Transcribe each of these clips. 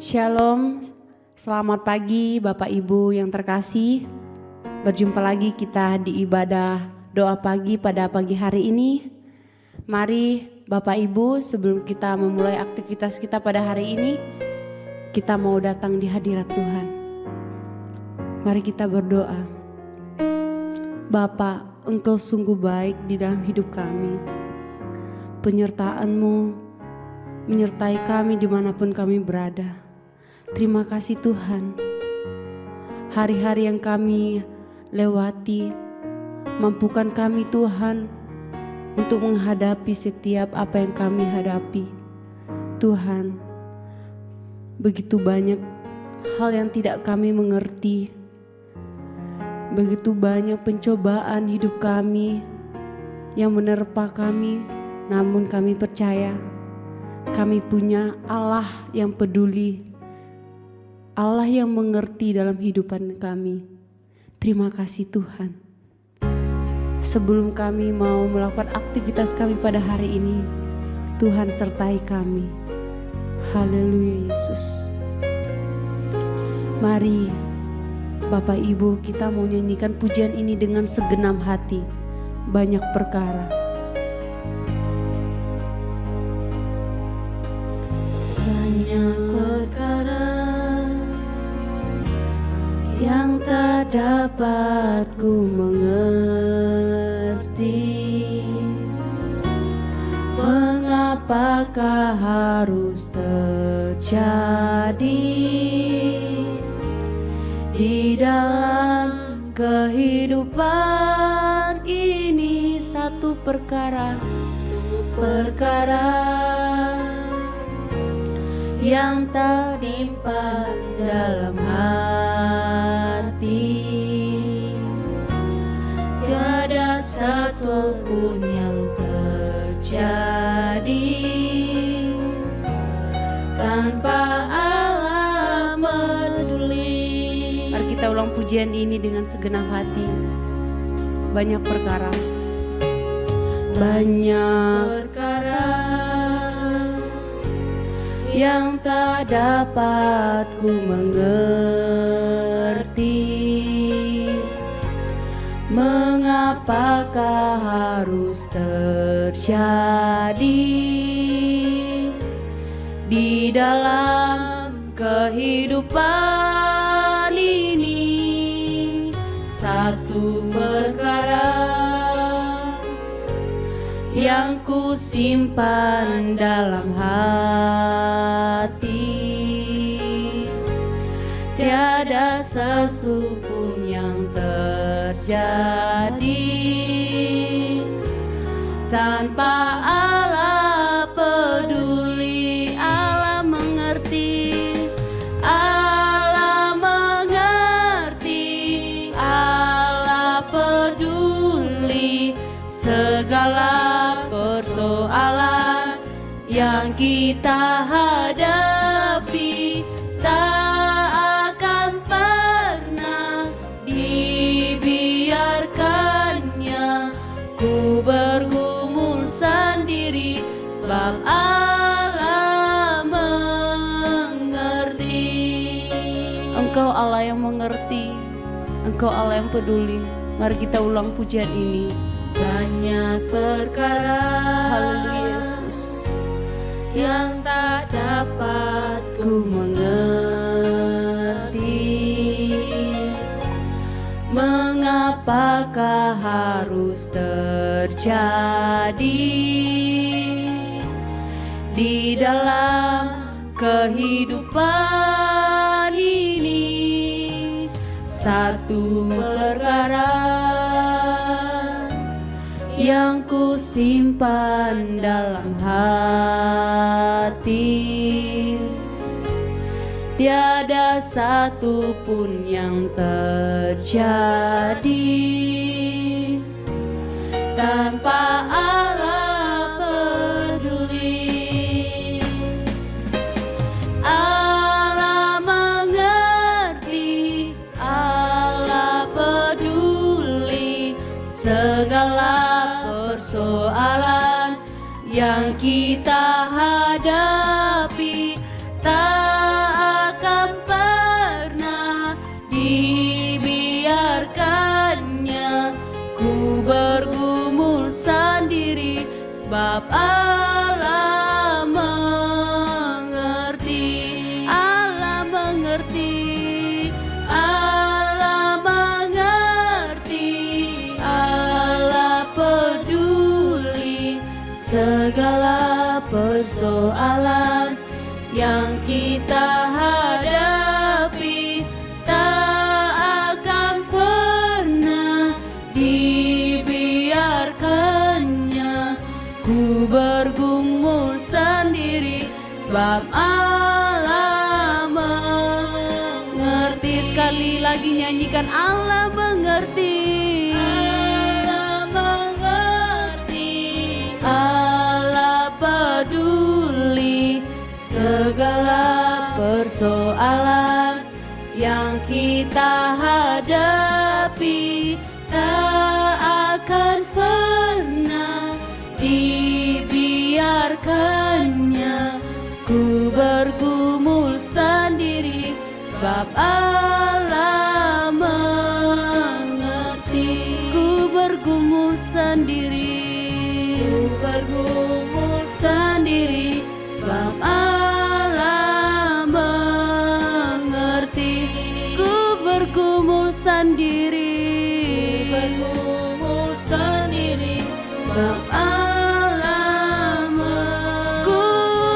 Shalom, selamat pagi Bapak Ibu yang terkasih. Berjumpa lagi kita di ibadah doa pagi pada pagi hari ini. Mari Bapak Ibu, sebelum kita memulai aktivitas kita pada hari ini, kita mau datang di hadirat Tuhan. Mari kita berdoa. Bapa, Engkau sungguh baik di dalam hidup kami. Penyertaan-Mu menyertai kami dimanapun kami berada. Terima kasih Tuhan. Hari-hari yang kami lewati, mampukan kami Tuhan untuk menghadapi setiap apa yang kami hadapi. Tuhan, begitu banyak hal yang tidak kami mengerti. Begitu banyak pencobaan hidup kami yang menerpa kami, namun kami percaya kami punya Allah yang peduli, Allah yang mengerti dalam kehidupan kami. Terima kasih Tuhan. Sebelum kami mau melakukan aktivitas kami pada hari ini, Tuhan sertai kami. Haleluya Yesus. Mari Bapak Ibu, kita mau nyanyikan pujian ini dengan segenap hati. Banyak perkara. Banyak perkara yang tak dapat ku mengerti. Mengapakah harus terjadi di dalam kehidupan ini? Satu perkara yang tersimpan dalam hati. Tiada sesuatu pun yang terjadi tanpa Allah peduli. Mari kita ulang pujian ini dengan segenap hati. Banyak perkara. Banyak perkara yang tak dapat ku mengerti. Mengapakah harus terjadi di dalam kehidupan ini? Satu perkara yang ku simpan dalam hati. Tiada sesuatu pun yang terjadi tanpa Allah peduli. Allah mengerti, Allah mengerti, Allah peduli segala persoalan yang kita hadapi. Tak akan pernah dibiarkannya ku bergumul sendiri, sebab Allah mengerti. Engkau Allah yang mengerti, Engkau Allah yang peduli. Mari kita ulang pujian ini. Banyak perkara, haleluya Yesus, yang tak dapat ku mengerti. Mengapakah harus terjadi di dalam kehidupan ini? Satu perkara yang ku simpan dalam hati. Tiada satu pun yang terjadi tanpa Allah peduli. Allah mengerti, Allah peduli segala persoalan yang kita hadapi. Tak sebab Allah mengerti, Allah mengerti, Allah mengerti, Allah peduli segala persoalan yang kita hadapi. Tak akan pernah dibiarkannya ku bergumul sendiri, sebab Allah mengerti. Sekali lagi nyanyikan, Allah mengerti, Allah mengerti, Allah peduli segala persoalan yang kita hadapi. Tak akan pernah dibiarkannya ku bergumul sendiri, sebab Allah mengerti. Ku bergumul sendiri, ku bergumul sendiri, sebab Allah mengerti. Ku bergumul sendiri, bergumul sendiri, sebab Allah ku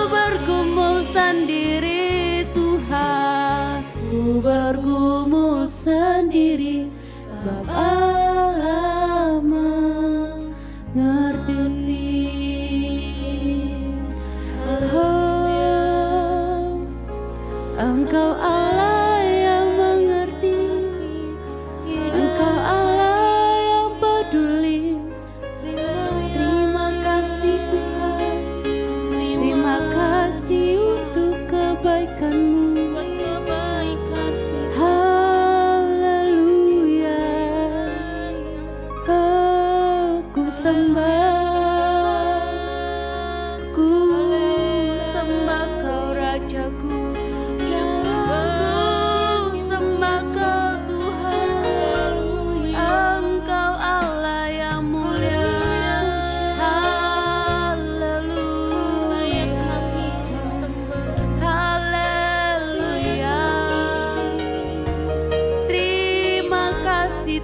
bergumul sendiri Tuhan. Ku bergumul sendiri, sebab Allah mengerti. Engkau Allah yang mengerti, Engkau Allah yang peduli. Terima kasih Tuhan, terima kasih untuk kebaikan-Mu. Haleluya, aku sembah, ku sembah Kau Rajaku.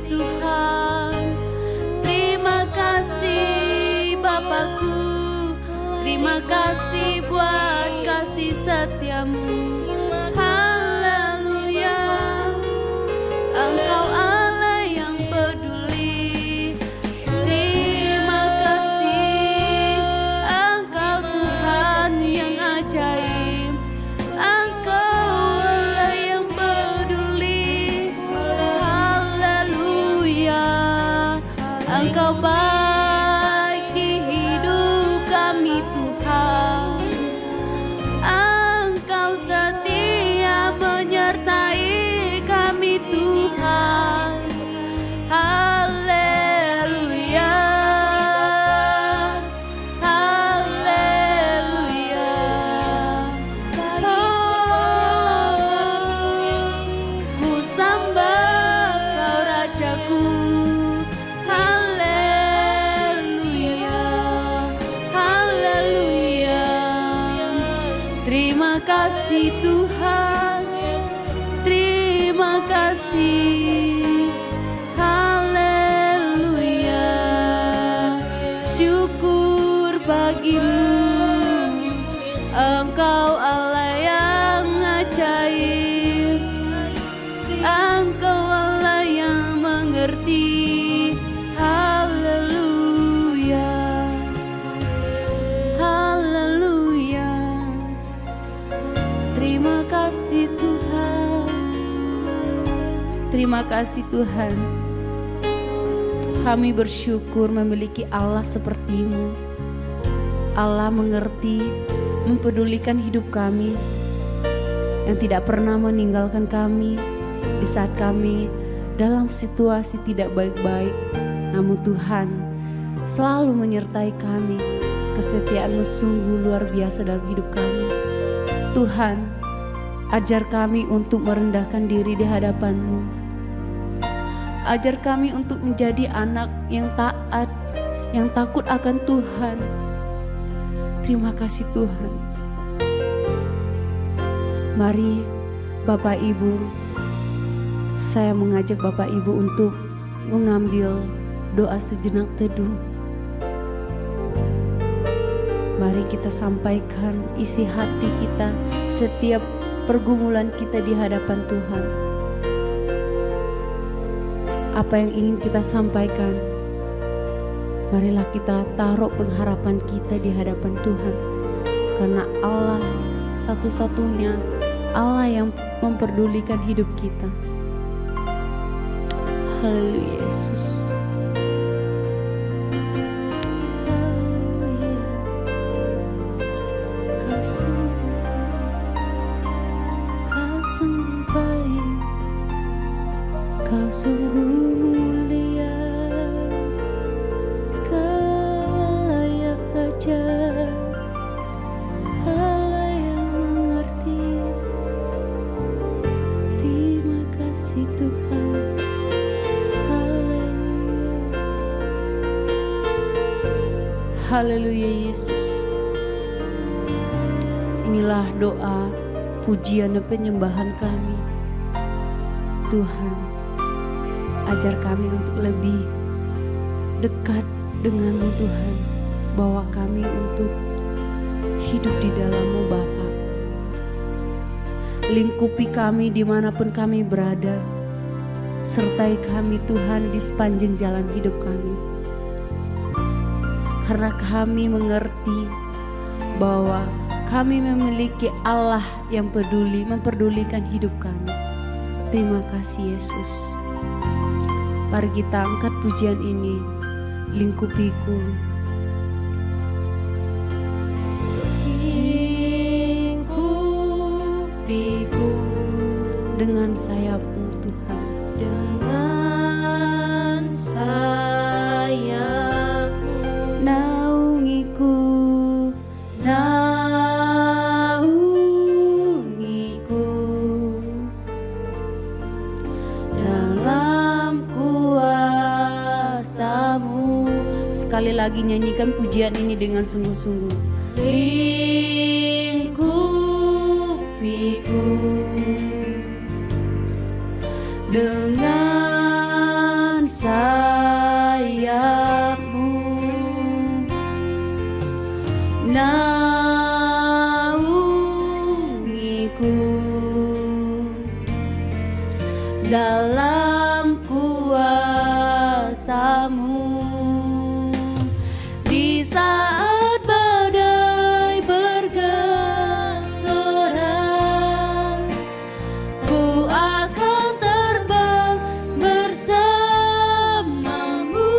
Tuhan, terima kasih Bapakku, terima kasih buat kasih setia-Mu. Haleluya, Engkau Allah yang peduli. Terima kasih, Engkau Tuhan yang ajaib, Engkau Allah yang peduli. Engkau baik di hidup kami Tuhan, Engkau setia menyertai kami Tuhan. Haleluya, haleluya. Oh, ku sembah Kau Rajaku. Terima kasih Tuhan, terima kasih. Haleluya, syukur bagi-Mu, Engkau Allah yang ajaib, Engkau Allah yang mengerti. Haleluya, haleluya. Terima kasih Tuhan, terima kasih Tuhan. Kami bersyukur memiliki Allah seperti-Mu. Allah mengerti, mempedulikan hidup kami, yang tidak pernah meninggalkan kami di saat kami dalam situasi tidak baik-baik. Namun Tuhan selalu menyertai kami. Kesetiaan-Mu sungguh luar biasa dalam hidup kami. Tuhan, ajar kami untuk merendahkan diri di hadapan-Mu. Ajar kami untuk menjadi anak yang taat, yang takut akan Tuhan, Terima kasih Tuhan. Mari Bapak Ibu, saya mengajak Bapak Ibu untuk mengambil doa sejenak teduh. Mari kita sampaikan isi hati kita, setiap pergumulan kita di hadapan Tuhan. Apa yang ingin kita sampaikan, marilah kita taruh pengharapan kita di hadapan Tuhan. Karena Allah satu-satunya Allah yang memperdulikan hidup kita. Haleluya Yesus. Kau sungguh baik, Kau sungguh mulia, Kau layak ajar, Allah yang mengerti. Terima kasih Tuhan. Haleluya Yesus. Inilah doa, pujian dan penyembahan kami. Tuhan, ajar kami untuk lebih dekat dengan-Mu Tuhan. Bawa kami untuk hidup di dalam-Mu Bapa. Lingkupi kami dimanapun kami berada. Sertai kami Tuhan di sepanjang jalan hidup kami. Karena kami mengerti bahwa kami memiliki Allah yang memperdulikan hidup kami. Terima kasih Yesus. Mari kita angkat pujian ini. Lingkupiku. Lingkupiku dengan sayap-Mu Tuhan. Dengan sayap-Mu naungiku, naungiku dalam kuasa-Mu. Sekali lagi nyanyikan pujian ini dengan sungguh-sungguh. Lingkupiku dengan sayap-Mu, naungiku dalam kuasa-Mu. Di saat badai bergelora, ku akan terbang bersama-Mu.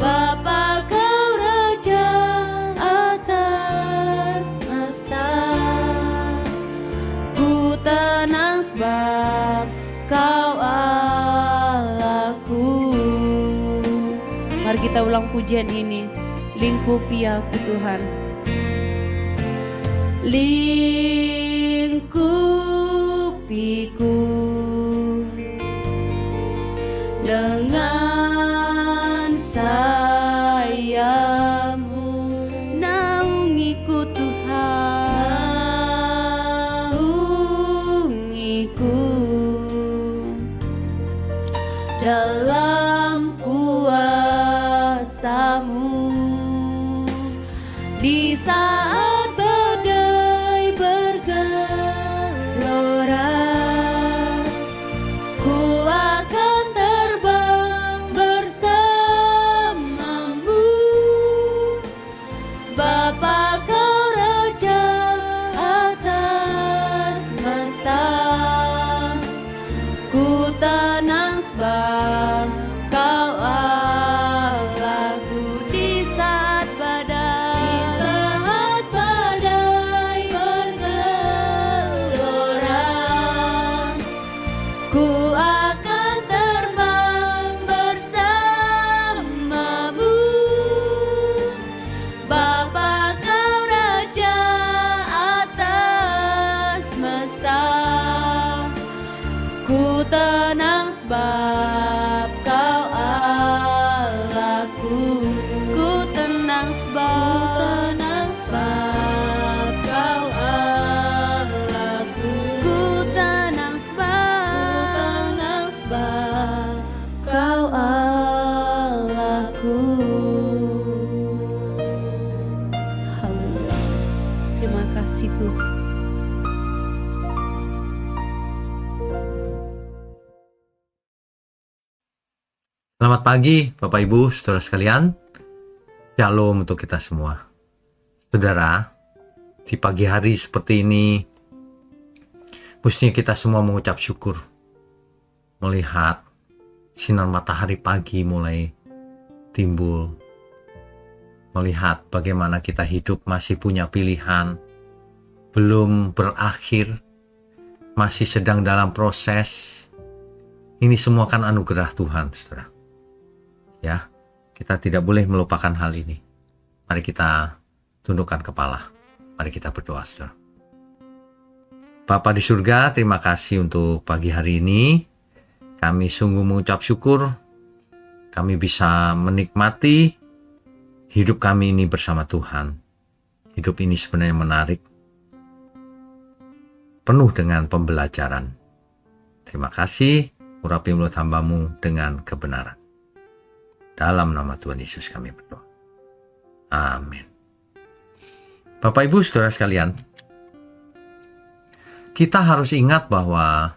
Bapa Kau Raja atas semesta, ku tenang sebab Kau Allahku. Mari kita ulang pujian ini. Lingkupi aku Tuhan. Lingkupiku dengan sayap-Mu, naungiku Tuhan, naungiku dalam kuasa-Mu. Di saat badai bergelora, ku akan terbang bersama-Mu. Bapa Kau Raja atas semesta, ku tenang sebab Kau Allahku. Di saat badai bergelora, ku akan terbang bersama-Mu. Bapa Kau Raja atas semesta, ku tenang sebab Kau Allahku. Ku tenang sebab Selamat pagi Bapak Ibu, saudara sekalian. Shalom untuk kita semua. Saudara, di pagi hari seperti ini, mestinya kita semua mengucap syukur. Melihat sinar matahari pagi mulai timbul. Melihat bagaimana kita hidup masih punya pilihan. Belum berakhir, masih sedang dalam proses. Ini semua kan anugerah Tuhan, saudara. Ya, kita tidak boleh melupakan hal ini. Mari kita tundukkan kepala. Mari kita berdoa, saudara. Bapa di surga, terima kasih untuk pagi hari ini. Kami sungguh mengucap syukur. Kami bisa menikmati hidup kami ini bersama Tuhan. Hidup ini sebenarnya menarik. Penuh dengan pembelajaran. Terima kasih, urapi mulut hamba-Mu dengan kebenaran. Dalam nama Tuhan Yesus kami berdoa. Amin. Bapak Ibu saudara sekalian, kita harus ingat bahwa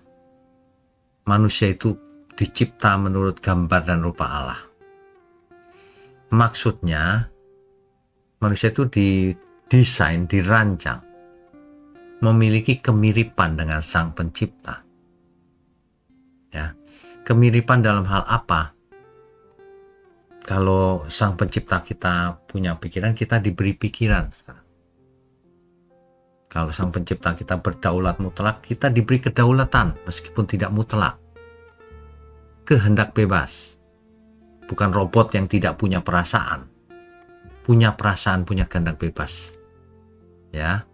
manusia itu dicipta menurut gambar dan rupa Allah. Maksudnya, manusia itu didesain, dirancang, memiliki kemiripan dengan Sang Pencipta. Ya, kemiripan dalam hal apa? Kalau Sang Pencipta kita punya pikiran, kita diberi pikiran. Kalau Sang Pencipta kita berdaulat mutlak, kita diberi kedaulatan meskipun tidak mutlak. Kehendak bebas. Bukan robot yang tidak punya perasaan. Punya perasaan, punya kehendak bebas. Ya.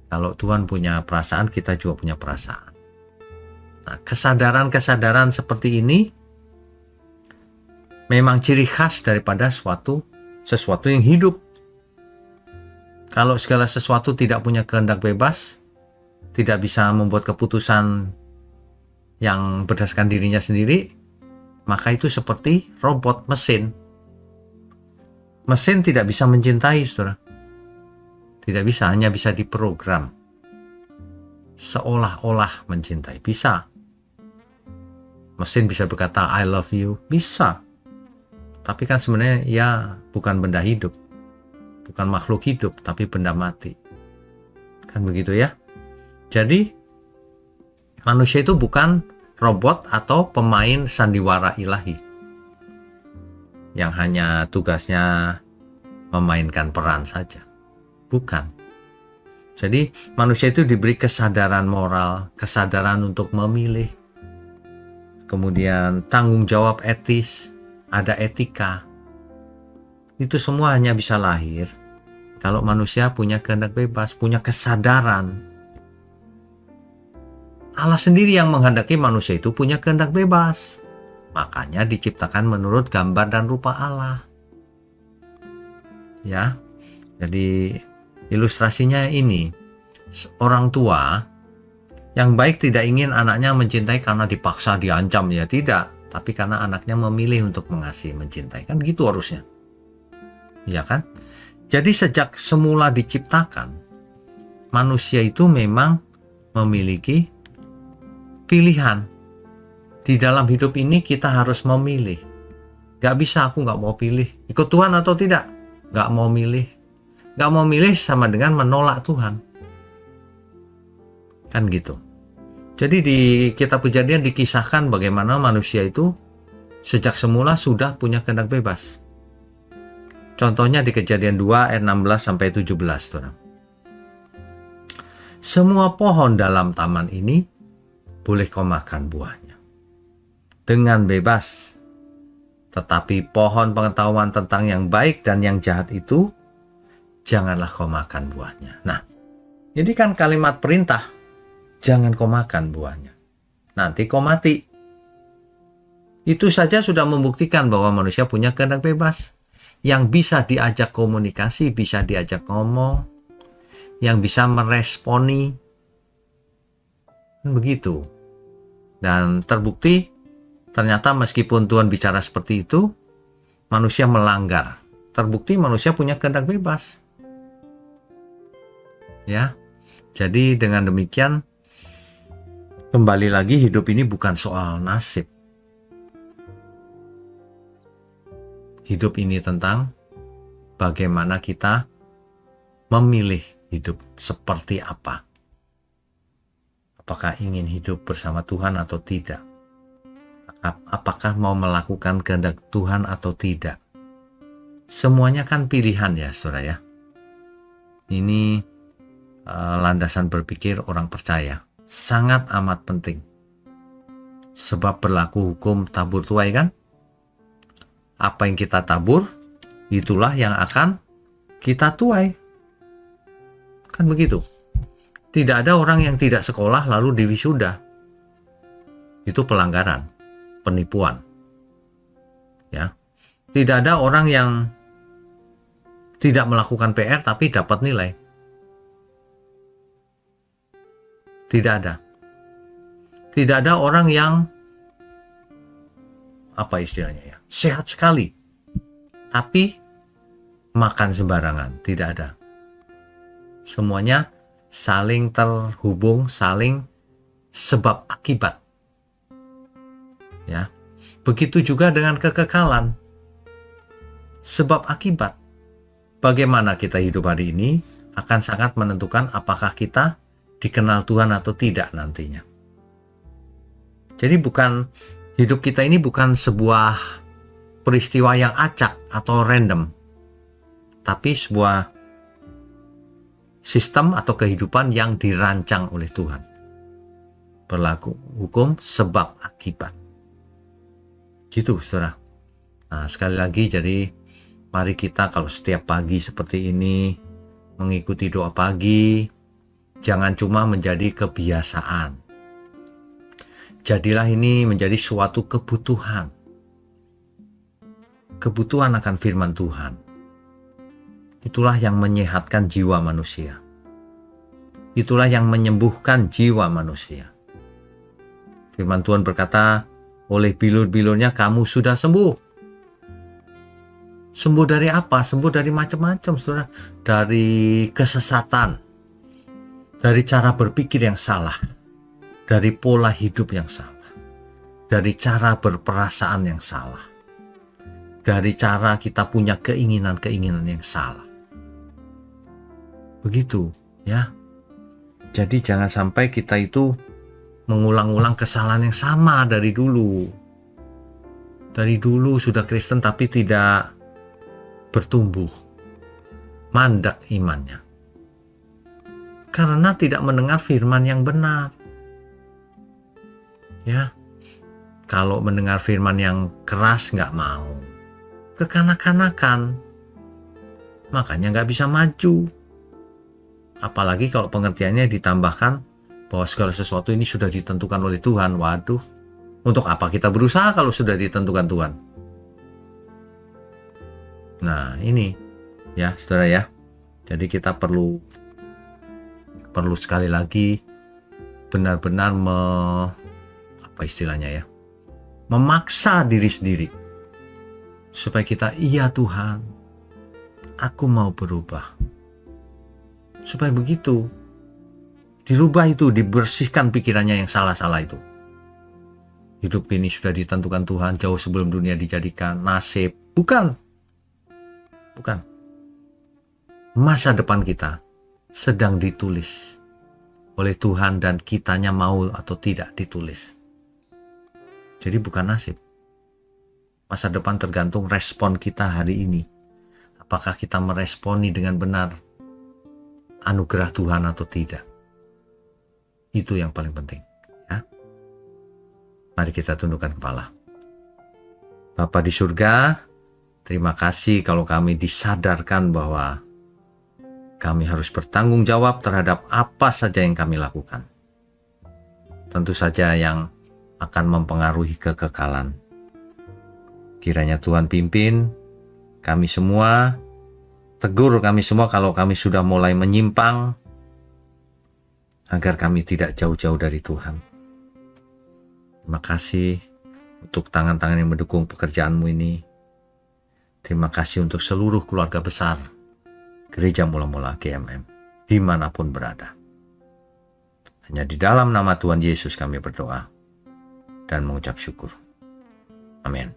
Kalau Tuhan punya perasaan, kita juga punya perasaan. Nah, kesadaran-kesadaran seperti ini memang ciri khas daripada sesuatu yang hidup. Kalau segala sesuatu tidak punya kehendak bebas, tidak bisa membuat keputusan yang berdasarkan dirinya sendiri, maka itu seperti robot, mesin. Mesin tidak bisa mencintai, saudara. Tidak bisa, hanya bisa diprogram. Seolah-olah mencintai. Bisa. Mesin bisa berkata, I love you. Bisa. Tapi kan sebenarnya ya bukan benda hidup. Bukan makhluk hidup, tapi benda mati. Kan begitu ya. Jadi, manusia itu bukan robot atau pemain sandiwara ilahi. Yang hanya tugasnya memainkan peran saja. Bukan. Jadi, manusia itu diberi kesadaran moral, kesadaran untuk memilih. Kemudian tanggung jawab etis, ada etika. Itu semua hanya bisa lahir kalau manusia punya kehendak bebas, punya kesadaran. Allah sendiri yang menghendaki manusia itu punya kehendak bebas. Makanya diciptakan menurut gambar dan rupa Allah. Ya. Jadi ilustrasinya ini. Orang tua yang baik tidak ingin anaknya mencintai karena dipaksa, diancam, ya tidak. Tapi karena anaknya memilih untuk mengasihi, mencintai. Kan gitu harusnya. Ya kan? Jadi sejak semula diciptakan, manusia itu memang memiliki pilihan. Di dalam hidup ini kita harus memilih. Gak bisa aku gak mau pilih. Ikut Tuhan atau tidak? Gak mau milih. Gak mau milih sama dengan menolak Tuhan. Kan gitu. Jadi di kitab Kejadian dikisahkan bagaimana manusia itu sejak semula sudah punya kehendak bebas. Contohnya di Kejadian 2 ayat 16-17. Tuhan. Semua pohon dalam taman ini boleh kau makan buahnya dengan bebas. Tetapi pohon pengetahuan tentang yang baik dan yang jahat itu janganlah kau makan buahnya. Nah, ini kan kalimat perintah. Jangan kau makan buahnya. Nanti kau mati. Itu saja sudah membuktikan bahwa manusia punya kehendak bebas. Yang bisa diajak komunikasi, bisa diajak ngomong. Yang bisa meresponi. Begitu. Dan terbukti, ternyata meskipun Tuhan bicara seperti itu, manusia melanggar. Terbukti manusia punya kehendak bebas. Ya. Jadi dengan demikian, kembali lagi hidup ini bukan soal nasib. Hidup ini tentang bagaimana kita memilih hidup seperti apa. Apakah ingin hidup bersama Tuhan atau tidak? Apakah mau melakukan kehendak Tuhan atau tidak? Semuanya kan pilihan ya, saudara ya. Ini landasan berpikir orang percaya. Sangat amat penting. Sebab berlaku hukum tabur tuai kan? Apa yang kita tabur, itulah yang akan kita tuai. Kan begitu. Tidak ada orang yang tidak sekolah lalu diwisuda. Itu pelanggaran, penipuan. Ya. Tidak ada orang yang tidak melakukan PR tapi dapat nilai. Tidak ada. Tidak ada orang yang apa istilahnya ya? Sehat sekali. Tapi makan sembarangan, tidak ada. Semuanya saling terhubung, saling sebab akibat. Ya. Begitu juga dengan kekekalan. Sebab akibat. Bagaimana kita hidup hari ini akan sangat menentukan apakah kita dikenal Tuhan atau tidak nantinya. Jadi hidup kita ini bukan sebuah peristiwa yang acak atau random. Tapi sebuah sistem atau kehidupan yang dirancang oleh Tuhan. Berlaku hukum sebab akibat. Gitu, saudara. Nah, sekali lagi, jadi mari kita kalau setiap pagi seperti ini mengikuti doa pagi, jangan cuma menjadi kebiasaan. Jadilah ini menjadi suatu kebutuhan. Kebutuhan akan firman Tuhan. Itulah yang menyehatkan jiwa manusia. Itulah yang menyembuhkan jiwa manusia. Firman Tuhan berkata, oleh bilur-bilurnya kamu sudah sembuh. Sembuh dari apa? Sembuh dari macam-macam, saudara. Dari kesesatan. Dari cara berpikir yang salah. Dari pola hidup yang salah. Dari cara berperasaan yang salah. Dari cara kita punya keinginan-keinginan yang salah. Begitu, ya. Jadi jangan sampai kita itu mengulang-ulang kesalahan yang sama dari dulu. Dari dulu sudah Kristen tapi tidak bertumbuh. Mandek imannya. Karena tidak mendengar firman yang benar. Ya. Kalau mendengar firman yang keras nggak mau. Kekanak-kanakan. Makanya nggak bisa maju. Apalagi kalau pengertiannya ditambahkan bahwa segala sesuatu ini sudah ditentukan oleh Tuhan. Waduh, untuk apa kita berusaha kalau sudah ditentukan Tuhan? Nah, ini ya, saudara ya. Jadi kita perlu sekali lagi benar-benar apa istilahnya ya? Memaksa diri sendiri supaya kita, iya Tuhan, aku mau berubah. Supaya begitu, dirubah itu, dibersihkan pikirannya yang salah-salah itu. Hidup ini sudah ditentukan Tuhan jauh sebelum dunia dijadikan, nasib. Bukan. Masa depan kita sedang ditulis oleh Tuhan dan kitanya mau atau tidak ditulis. Jadi bukan nasib. Masa depan tergantung respon kita hari ini. Apakah kita meresponi dengan benar anugerah Tuhan atau tidak. Itu yang paling penting. Ya. Mari kita tundukkan kepala. Bapa di surga, terima kasih kalau kami disadarkan bahwa kami harus bertanggung jawab terhadap apa saja yang kami lakukan. Tentu saja yang akan mempengaruhi kekekalan. Kiranya Tuhan pimpin kami semua, tegur kami semua kalau kami sudah mulai menyimpang, agar kami tidak jauh-jauh dari Tuhan. Terima kasih untuk tangan-tangan yang mendukung pekerjaanmu ini. Terima kasih untuk seluruh keluarga besar Gereja Mula-Mula GMM, dimanapun berada. Hanya di dalam nama Tuhan Yesus kami berdoa dan mengucap syukur. Amin.